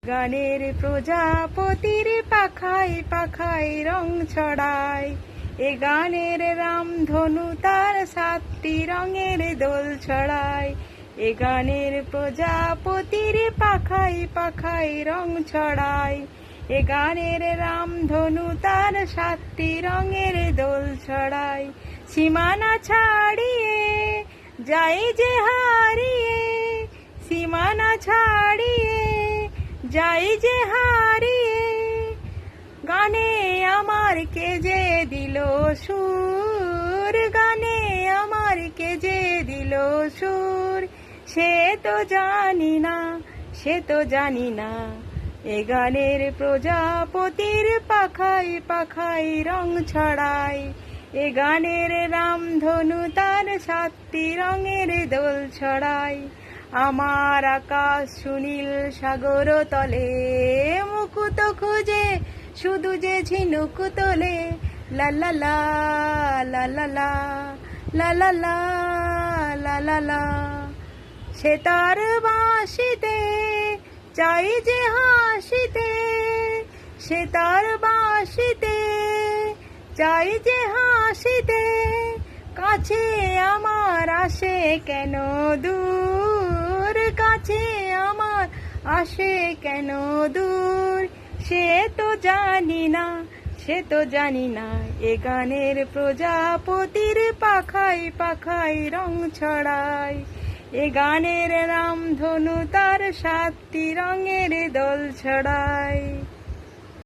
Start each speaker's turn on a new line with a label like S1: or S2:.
S1: গানের প্রজাপতির পাখায় পাখায় রং ছড়ায়, এ গানের রামধনু তার 7টি রঙের দোল ছড়ায়। এ গানের প্রজাপতির পাখায় পাখায় রং ছড়ায়, এ গানের রামধনু তার 7টি রঙের দোল ছড়ায়। সীমানা ছাড়িয়ে যাই যে হারিয়ে, সীমানা ছাড়িয়ে যাই যে হারিয়ে, গানে আমার কে যে দিল সুর, গানে আমার কে যে দিল সুর, সে তো জানি না, সে তো জানি না। এ গানের প্রজাপতির পাখায় পাখায় রং ছড়ায়, এ গানের রামধনু তার 7টি রঙের দোল ছড়ায়। আমার আকাশ সুনীল সাগর তলে, মুকুত খুঁজে শুধু যে ঝিনুক তোলে, লা লা লা লা লা লা লা লা লা লা লা লা। সে তার বাঁশিতে চাই যে হাসিতে, সে তার বাঁশিতে চাই যে হাসিতে, কাছে আমার আসে কেন দূর, কাছে আমার আসে কেন দূর, সে তো জানি না, সে তো জানি না। এ গানের প্রজাপতির পাখায় পাখায় রং ছড়ায়, এ গানের রামধনু তার 7টি রঙের দোল ছড়ায়।